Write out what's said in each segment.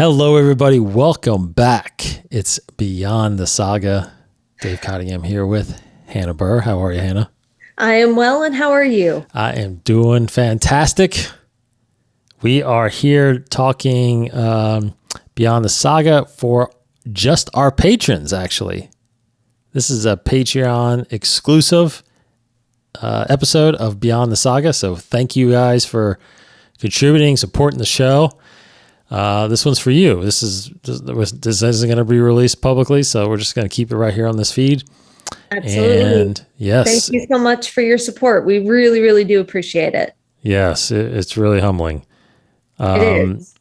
Hello, everybody. Welcome back. It's Beyond the Saga. Dave Cottingham here with Hannah Burr. How are you, Hannah? I am well, and how are you? I am doing fantastic. We are here talking Beyond the Saga for just our patrons, actually. This is a Patreon exclusive episode of Beyond the Saga, so thank you guys for contributing, supporting the show. This one's for you. This isn't going to be released publicly, so we're just going to keep it right here on this feed. Absolutely. And yes. Thank you so much for your support. We really, really do appreciate it. Yes, it's really humbling. It is.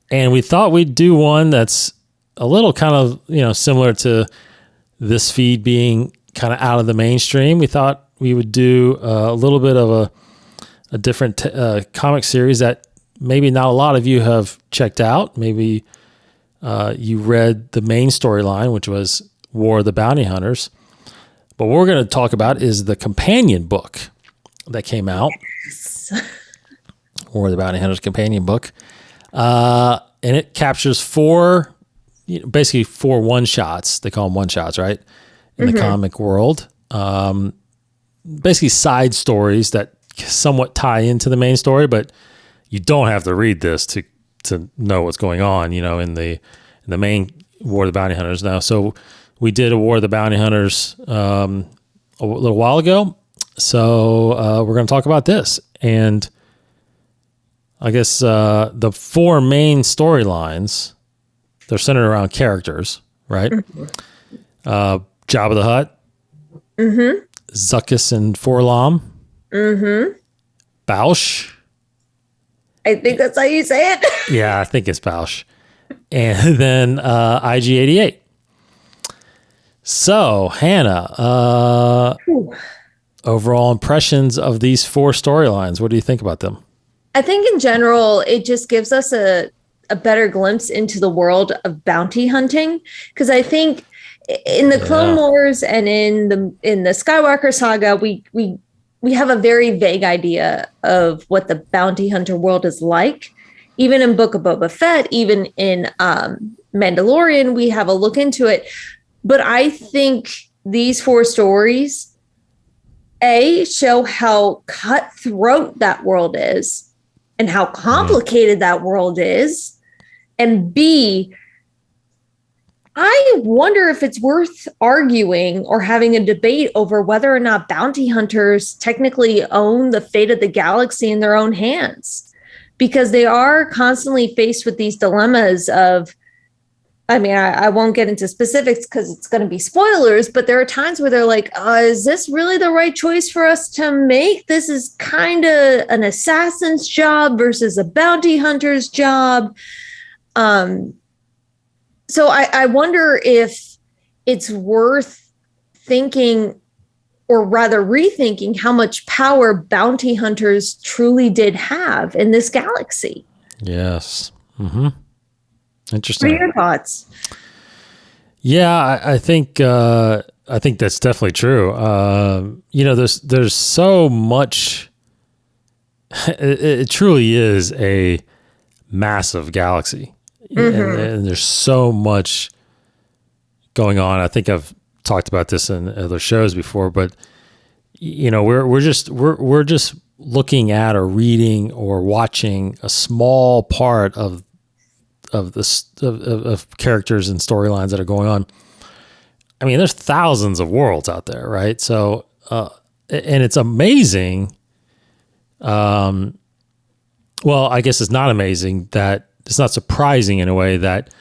And we thought we'd do one that's a little kind of, similar to this feed being kind of out of the mainstream. We thought we would do a little bit of a different comic series that maybe not a lot of you have checked out. Maybe you read the main storyline, which was War of the Bounty Hunters. But what we're going to talk about is the companion book that came out. Yes. War of the Bounty Hunters companion book. And it captures basically four one-shots. They call them one-shots, right? In the comic world. Basically side stories that somewhat tie into the main story, but you don't have to read this to know what's going on, in the main War of the Bounty Hunters now. So we did a War of the Bounty Hunters a little while ago. So we're going to talk about this. And I guess the four main storylines, they're centered around characters, right? Jabba the Hutt, Zuckuss and Forlom, Boushh. I think that's how you say it. Yeah, I think it's Boushh. And then IG-88. So, Hannah, overall impressions of these four storylines. What do you think about them? I think in general, it just gives us a better glimpse into the world of bounty hunting. Because I think in the Clone Wars and in the Skywalker saga, we have a very vague idea of what the bounty hunter world is like. Even in Book of Boba Fett, even in Mandalorian, we have a look into it. But I think these four stories, A, show how cutthroat that world is and how complicated that world is. And B, I wonder if it's worth arguing or having a debate over whether or not bounty hunters technically own the fate of the galaxy in their own hands, because they are constantly faced with these dilemmas of, I won't get into specifics because it's going to be spoilers, but there are times where they're like, is this really the right choice for us to make? This is kind of an assassin's job versus a bounty hunter's job. So I wonder if it's worth thinking, or rather rethinking, how much power bounty hunters truly did have in this galaxy. Yes. Interesting. What are your thoughts? Yeah, I think that's definitely true. There's so much. It truly is a massive galaxy. And there's so much going on. I think I've talked about this in other shows before, but we're just looking at or reading or watching a small part of characters and storylines that are going on. I mean, there's thousands of worlds out there, right? So, and it's amazing. Well, I guess it's not amazing that. It's not surprising in a way that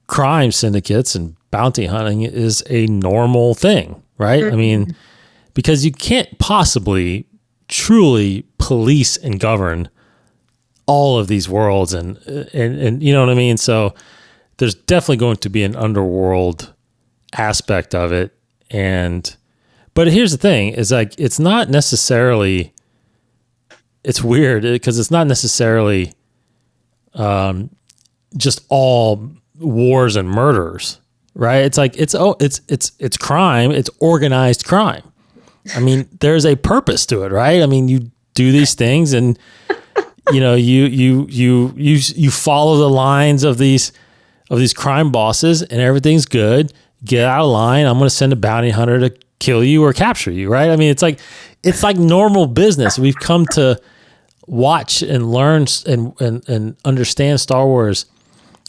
crime syndicates and bounty hunting is a normal thing, right? I mean, because you can't possibly truly police and govern all of these worlds and you know what I mean? So there's definitely going to be an underworld aspect of it. But here's the thing is like, it's not necessarily, it's weird because it's not necessarily just all wars and murders, right? It's like it's crime. It's organized crime. I mean, there's a purpose to it, right? I mean, you do these things and you follow the lines of these crime bosses, and everything's good. Get out of line. I'm going to send a bounty hunter to kill you or capture you, right? I mean, it's like normal business. We've come to watch and learn and understand Star Wars.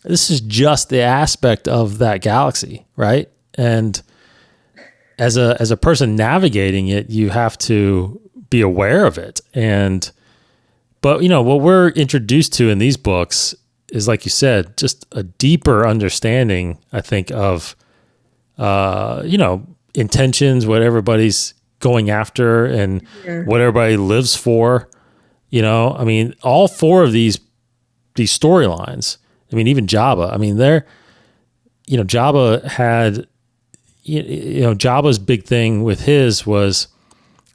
This is just the aspect of that galaxy, right? And as a person navigating it, you have to be aware of it. But what we're introduced to in these books is, like you said, just a deeper understanding, I think, of intentions, what everybody's going after, and what everybody lives for. I mean, all four of these storylines. I mean, even Jabba. I mean, Jabba had, Jabba's big thing with his was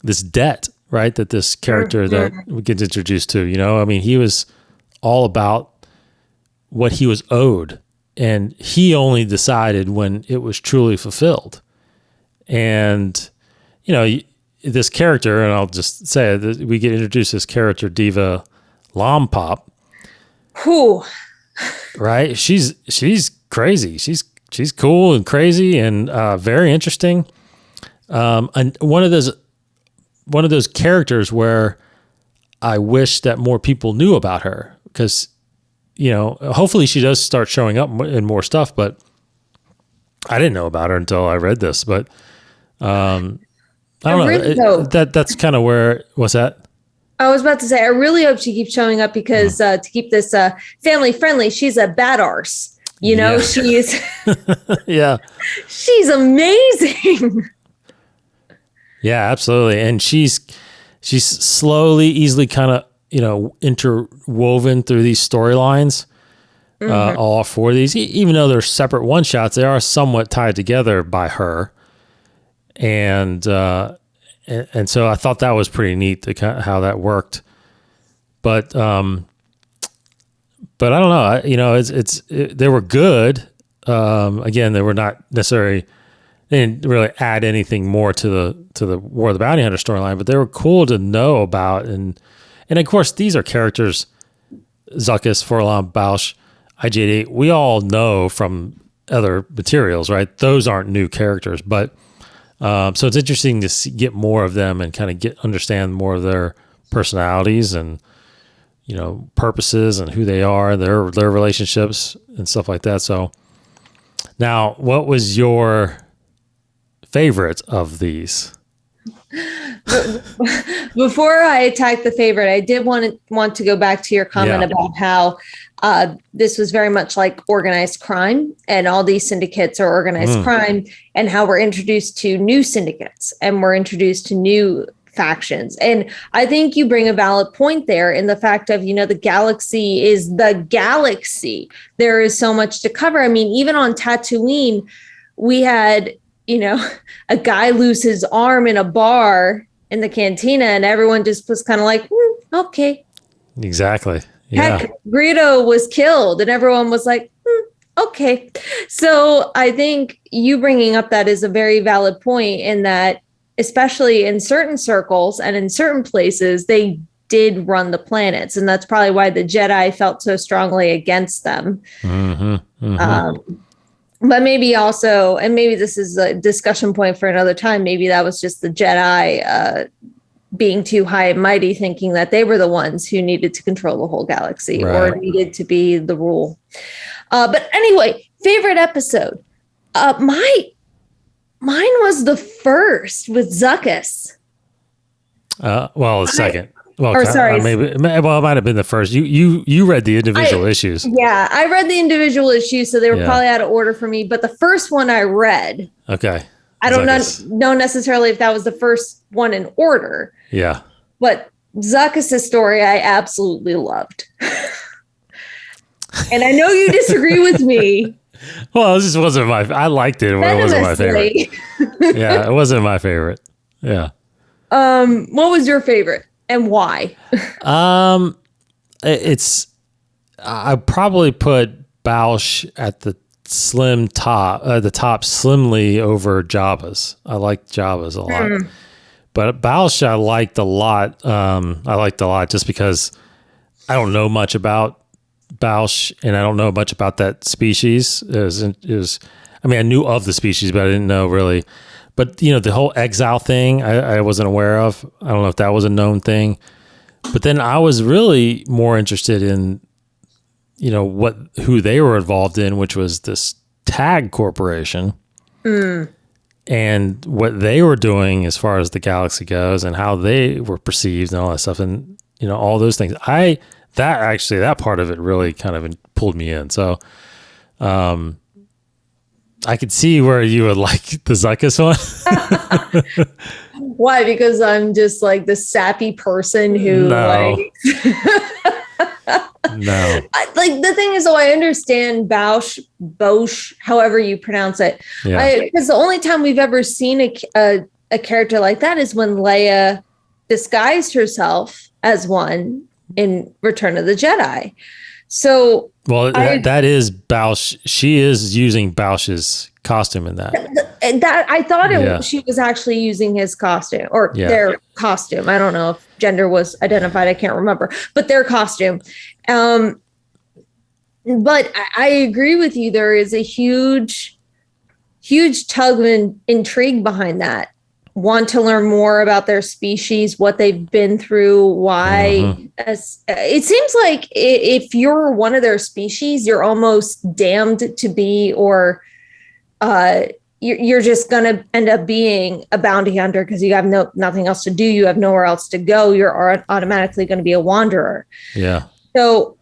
this debt, right? That this character that we get introduced to. I mean, he was all about what he was owed, and he only decided when it was truly fulfilled. And this character, and I'll just say it, we get introduced to this character, Diva Lompop. Who? Right? She's crazy. She's cool and crazy and very interesting. And one of those characters where I wish that more people knew about her, because hopefully she does start showing up in more stuff. But I didn't know about her until I read this. But I don't know. That's kind of where. What's that? I was about to say, I really hope she keeps showing up, because to keep this family friendly, she's a bad arse. She's yeah, she's amazing. Yeah, absolutely. And she's slowly, easily kind of, interwoven through these storylines, all four of these, even though they're separate one shots, they are somewhat tied together by her. And so I thought that was pretty neat, how that worked. But I don't know, they were good. Again, they were not necessarily, they didn't really add anything more to the War of the Bounty Hunter storyline, but they were cool to know about. And of course, these are characters, Zuckuss, Forlom, Boushh, IG-88, we all know from other materials, right? Those aren't new characters, but so it's interesting to get more of them and kind of understand more of their personalities and purposes and who they are, their relationships and stuff like that. So now, what was your favorite of these? Before I attack the favorite, I did want to go back to your comment about how this was very much like organized crime, and all these syndicates are organized crime, and how we're introduced to new syndicates and we're introduced to new factions. And I think you bring a valid point there in the fact of, the galaxy is the galaxy. There is so much to cover. I mean, even on Tatooine, we had, a guy lose his arm in a bar in the cantina, and everyone just was kind of like, okay. Exactly. Yeah. Heck, Greedo was killed, and everyone was like, okay. So I think you bringing up that is a very valid point, in that, especially in certain circles and in certain places, they did run the planets. And that's probably why the Jedi felt so strongly against them. But maybe also, and maybe this is a discussion point for another time, maybe that was just the Jedi being too high and mighty, thinking that they were the ones who needed to control the whole galaxy, or needed to be the rule. But anyway, favorite episode. Mine was the first with Zuckuss. The second. Sorry. Maybe. It might have been the first. You read the individual issues. Yeah, I read the individual issues, so they were probably out of order for me. But the first one I read. Okay. I don't know necessarily if that was the first one in order. Yeah. But Zuckuss' story I absolutely loved. And I know you disagree with me. Well, this just wasn't I liked it, but it wasn't my favorite. Yeah, it wasn't my favorite. Yeah. What was your favorite and why? I probably put Boushh at the top slimly over Jabba's. I like Jabba's a lot. But Boushh I liked a lot. Just because I don't know much about Boushh, and I don't know much about that species. I mean, I knew of the species, but I didn't know really. But, you know, the whole exile thing, I wasn't aware of. I don't know if that was a known thing. But then I was really more interested in, you know, who they were involved in, which was this Tag Corporation. And what they were doing as far as the galaxy goes and how they were perceived and all that stuff. And, you know, all those things. That part of it really kind of pulled me in. So, I could see where you would like the Zuckuss one. Why? Because I'm just like the sappy person who No. like the thing is, though, I understand Boushh, however you pronounce it. Because the only time we've ever seen a character like that is when Leia disguised herself as one in Return of the Jedi. So, well, that is Boushh. She is using Boush's costume in that. That I thought she was actually using his costume or their costume. I don't know if gender was identified. I can't remember, but their costume. But I agree with you. There is a huge tug of intrigue behind that. Want to learn more about their species, what they've been through, why. It seems like if you're one of their species, you're almost damned to be, or you're just going to end up being a bounty hunter because you have nothing else to do. You have nowhere else to go. You're automatically going to be a wanderer. Yeah. So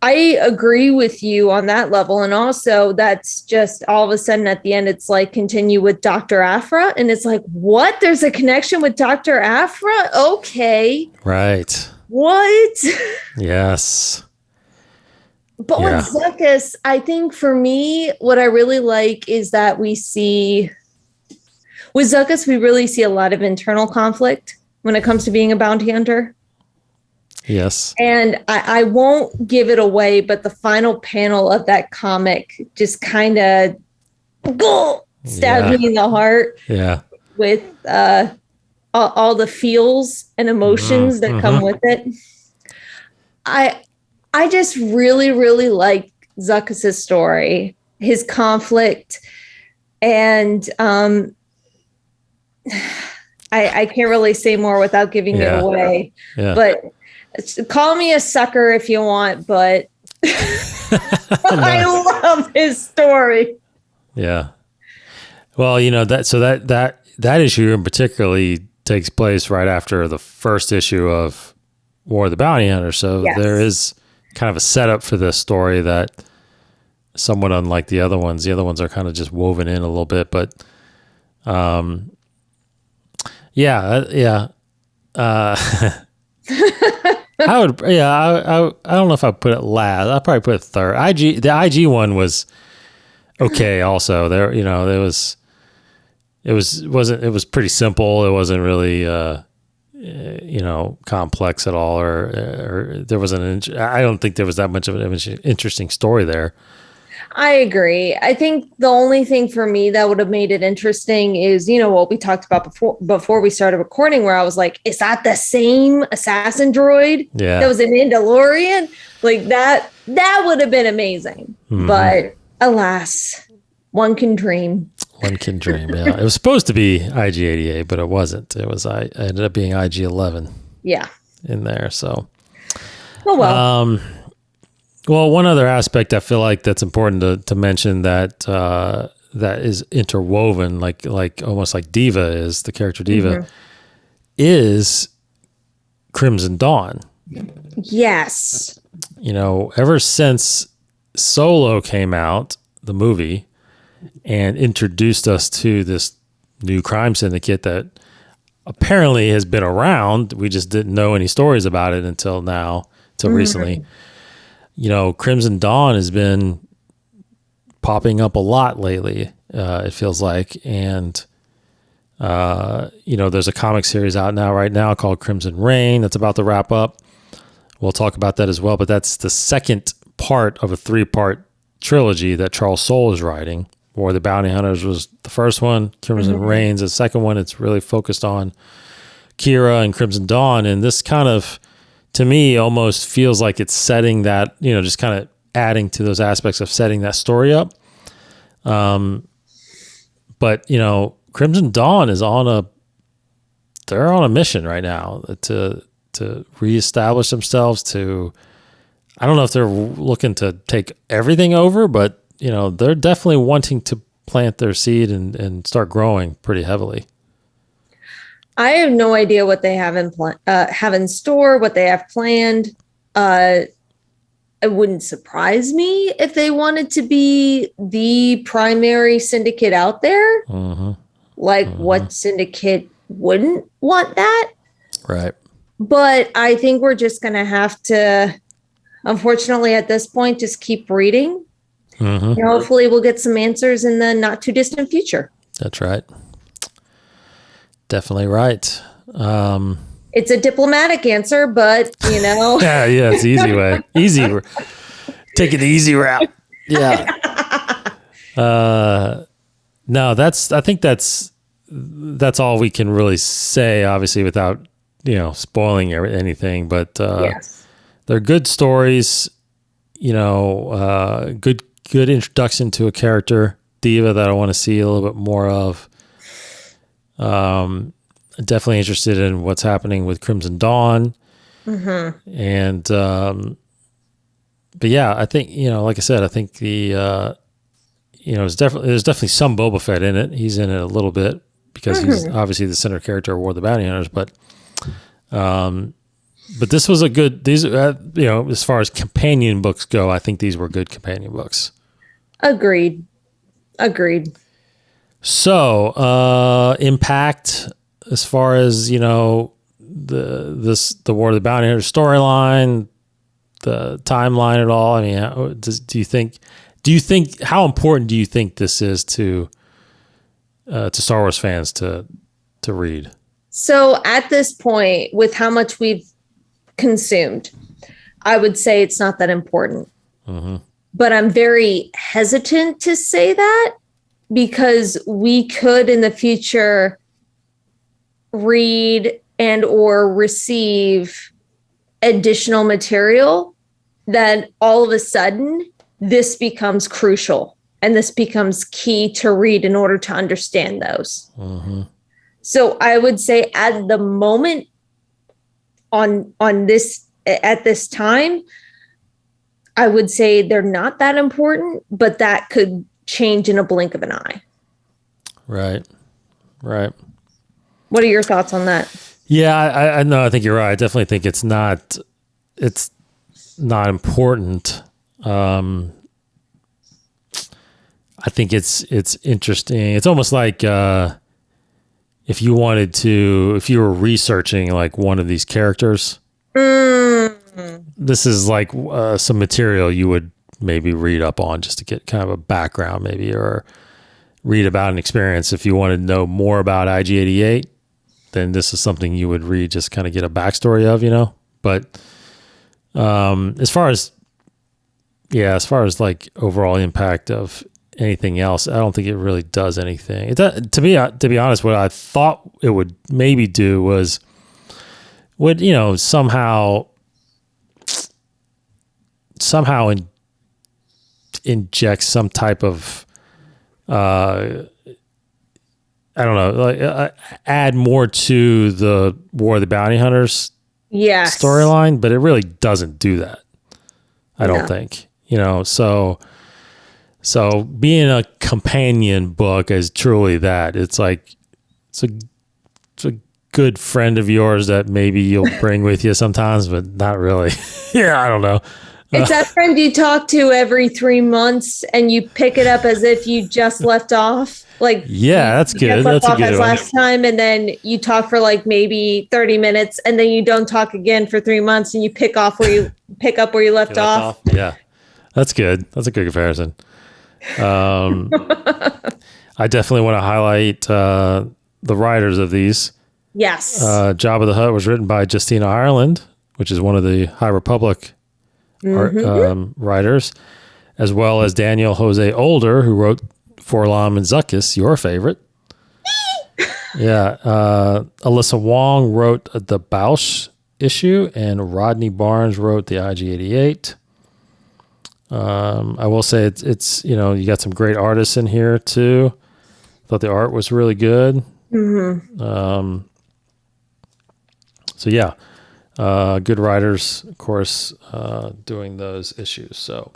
I agree with you on that level. And also that's just all of a sudden at the end, it's like continue with Dr. Aphra. And it's like, what? There's a connection with Dr. Aphra? Okay. Right. What? Yes. But with Zuckuss, I think for me, what I really like is that with Zuckuss, we really see a lot of internal conflict when it comes to being a bounty hunter. Yes. And I won't give it away, but the final panel of that comic just kind of stabbed me in the heart. Yeah. With all the feels and emotions that come with it. I just really, really like Zuckuss's story, his conflict, and I can't really say more without giving it away. Yeah. But call me a sucker if you want, but I love his story. Yeah. Well, you know, that issue in particularly takes place right after the first issue of War of the Bounty Hunter. So there is kind of a setup for this story that somewhat unlike the other ones. The other ones are kind of just woven in a little bit, but I would, I don't know if I'd put it last. I'd probably put it third. The IG one was okay. Also, there, you know, it was pretty simple. It wasn't really, you know, complex at all, or there wasn't. I don't think there was that much of an interesting story there. I agree. I think the only thing for me that would have made it interesting is, you know, what we talked about before we started recording, where I was like, is that the same assassin droid that was in Mandalorian? Like that would have been amazing. But alas, one can dream. One can dream. Yeah. It was supposed to be IG-88, but it wasn't. I ended up being IG-11. Yeah. In there. So, oh well. Well, one other aspect I feel like that's important to mention that is interwoven, like almost like Diva is, the character Diva, is Crimson Dawn. Yes. You know, ever since Solo came out, the movie, and introduced us to this new crime syndicate that apparently has been around. We just didn't know any stories about it until recently. You know, Crimson Dawn has been popping up a lot lately, it feels like. And, you know, there's a comic series out right now called Crimson Reign that's about to wrap up. We'll talk about that as well. But that's the second part of a 3-part trilogy that Charles Soule is writing. War of the Bounty Hunters was the first one. Crimson Reign's the second one. It's really focused on Kira and Crimson Dawn. And this kind of to me almost feels like it's setting that, just kind of adding to those aspects of setting that story up. But Crimson Dawn is they're on a mission right now to reestablish themselves. I don't know if they're looking to take everything over, but they're definitely wanting to plant their seed and start growing pretty heavily. I have no idea what they have in store, what they have planned. It wouldn't surprise me if they wanted to be the primary syndicate out there. What syndicate wouldn't want that? Right. But I think we're just going to have to, unfortunately, at this point, just keep reading. And hopefully we'll get some answers in the not too distant future. That's right. Definitely right. It's a diplomatic answer, but yeah, it's the easy way. Taking the easy route. Yeah. No, I think that's all we can really say, obviously, without, spoiling anything, but, yes. They're good stories, good introduction to a character, Diva, that I want to see a little bit more of. Definitely interested in what's happening with Crimson Dawn. And, but yeah, I think, like I said, I think there's definitely some Boba Fett in it. He's in it a little bit because he's obviously the center character of War of the Bounty Hunters, but this was as far as companion books go, I think these were good companion books. Agreed. So, impact as far as, the War of the Bounty Hunter storyline, the timeline at all. I mean, do you think how important do you think this is to Star Wars fans to read? So at this point, with how much we've consumed, I would say it's not that important. But I'm very hesitant to say that because we could in the future read and or receive additional material that all of a sudden this becomes crucial and this becomes key to read in order to understand those. So I would say at the moment on this, at this time, I would say they're not that important, but that could change in a blink of an eye. Right. What are your thoughts on that? Yeah, I know. I think you're right. I definitely think it's not important. I think it's interesting. It's almost like if you were researching like one of these characters, this is like some material you would maybe read up on just to get kind of a background maybe, or read about an experience. If you wanted to know more about IG-88, then this is something you would read, just kind of get a backstory of, but as far as like overall impact of anything else, I don't think it really does anything. To be honest, what I thought it would maybe do would somehow inject some type of I don't know, like add more to the War of the Bounty Hunters storyline, but it really doesn't do that. I don't think, so being a companion book is truly that. It's like, it's a good friend of yours that maybe you'll bring with you sometimes, but not really. Yeah. I don't know. It's that friend you talk to every 3 months and you pick it up as if you just left off. Like, that's good. That's a good one. Last time, and then you talk for like maybe 30 minutes, and then you don't talk again for 3 months, and you pick up where you left off. Yeah, that's good. That's a good comparison. I definitely want to highlight the writers of these. Yes. Jabba the Hutt was written by Justina Ireland, which is one of the High Republic writers, as well as Daniel Jose Older, who wrote Forlom and Zuckuss, your favorite. Alyssa Wong wrote the Boushh issue, and Rodney Barnes wrote the IG-88. I will say it's you got some great artists in here too. Thought the art was really good. Mm-hmm. So yeah, good writers, of course, doing those issues. So,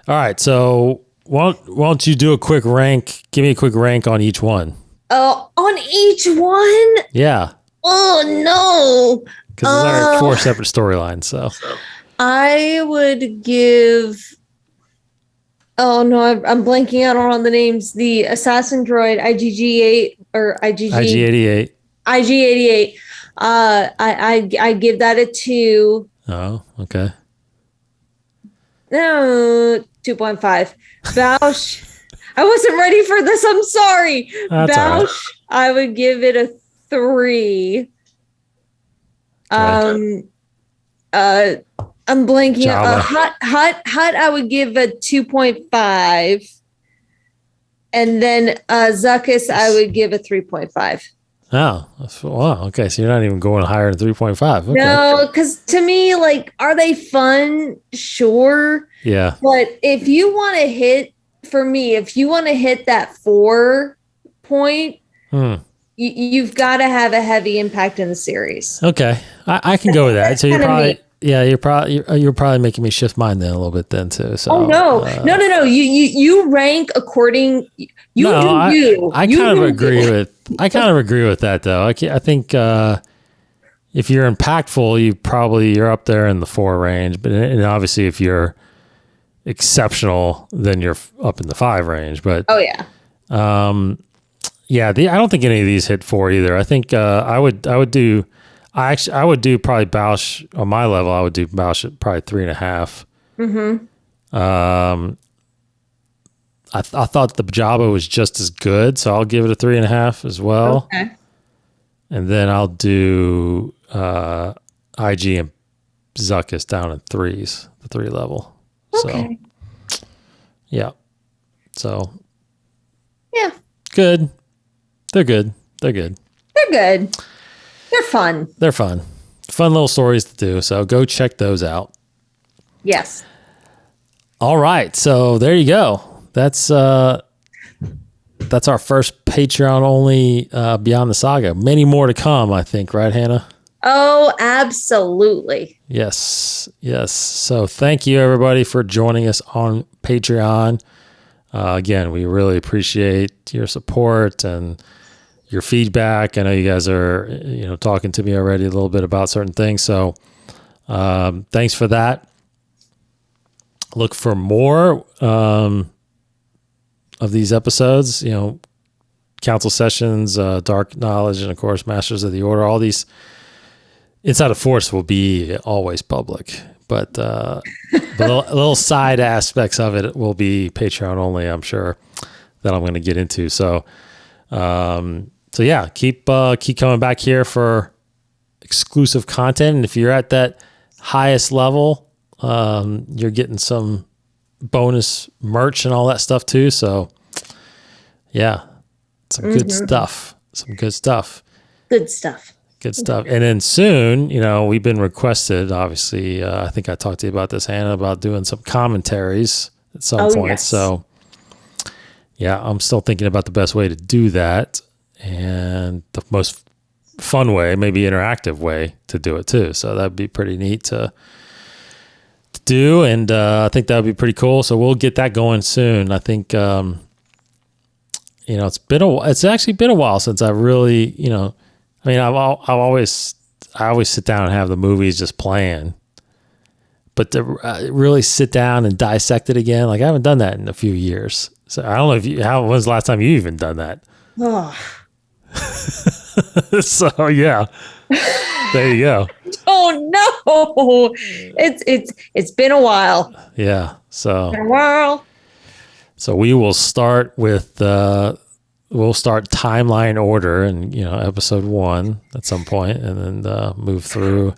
all right. So why don't you do a quick rank? Give me a quick rank on each one. On each one? Yeah. Oh no. Because there are 4 separate storylines. So I would give. Oh no, I'm blanking out on the names. The assassin droid IG-8 or IG-88. IG-88. I give that a 2. Oh, okay. No, 2.5. Boushh. I wasn't ready for this. I'm sorry. That's all right. Boushh. I would give it a 3. Okay. I'm blanking out. Jabba. Hut. I would give a 2.5, and then Zuckuss I would give a 3.5. Oh, wow. Okay, so you're not even going higher than 3.5. Okay. No, because to me, like, are they fun? Sure. Yeah. But if you want to hit, for me, if you want to hit that 4 point, you've got to have a heavy impact in the series. Okay, I can go with that. So you're probably making me shift mine then a little bit then too. So no. You rank according. I kind of agree with that though. I think if you're impactful, you're up there in the 4 range. But and obviously if you're exceptional, then you're up in the 5 range. But oh yeah. Yeah, I don't think any of these hit 4 either. I think I would do probably Boushh on my level. I would do Boushh at probably 3.5. Mm-hmm. I thought the Jabba was just as good, so I'll give it a 3.5 as well. Okay. And then I'll do IG and Zuckuss down in 3s, the 3 level. Okay. So yeah. So yeah. Good. They're good. They're good. They're good. They're fun. They're fun. Fun little stories to do. So go check those out. Yes. All right. So there you go. That's our first Patreon only Beyond the Saga. Many more to come, I think. Right, Hannah? Oh, absolutely. Yes. Yes. So thank you, everybody, for joining us on Patreon. Again, we really appreciate your support and your feedback. I know you guys are, talking to me already a little bit about certain things. So, thanks for that. Look for more, of these episodes, council sessions, dark knowledge, and of course, Masters of the Order. All these Inside of Force will be always public. But little side aspects of it will be Patreon only, I'm sure, that I'm going to get into. So, yeah, keep coming back here for exclusive content. And if you're at that highest level, you're getting some bonus merch and all that stuff too. So, yeah, some good stuff. Some good stuff. Good stuff. Good stuff. And then soon, we've been requested, obviously, I think I talked to you about this, Hannah, about doing some commentaries at some point. Yes. So, yeah, I'm still thinking about the best way to do that and the most fun way, maybe interactive way to do it too. So that'd be pretty neat to do. And I think that would be pretty cool. So we'll get that going soon. I think, it's actually been a while since I really, I always sit down and have the movies just playing, but to really sit down and dissect it again, like I haven't done that in a few years. So I don't know when's the last time you even done that? Oh. So yeah, there you go. Oh no, it's been a while. Yeah. So Been a while. So we will start with we'll start timeline order and episode 1 at some point, and then move through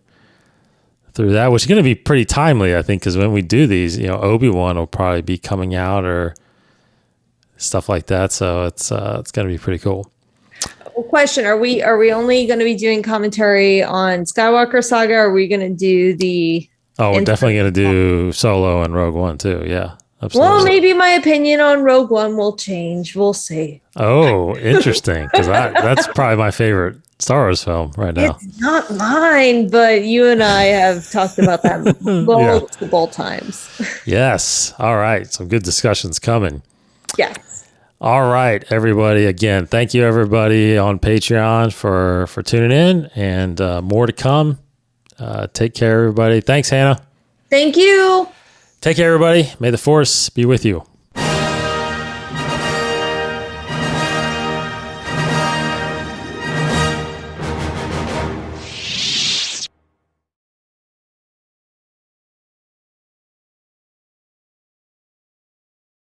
that, which is going to be pretty timely, I think, because when we do these, Obi-Wan will probably be coming out or stuff like that. So it's going to be pretty cool. question: Are we only going to be doing commentary on Skywalker Saga? Or are we going to do the? Oh, we're definitely going to do Solo and Rogue One too. Yeah, absolutely. Well, maybe my opinion on Rogue One will change. We'll see. Oh, interesting. Because that's probably my favorite Star Wars film right now. It's not mine, but you and I have talked about that multiple times. Yes. All right. Some good discussions coming. Yes. All right, everybody. Again, thank you, everybody on Patreon for tuning in, and more to come. Take care, everybody. Thanks, Hannah. Thank you. Take care, everybody. May the Force be with you.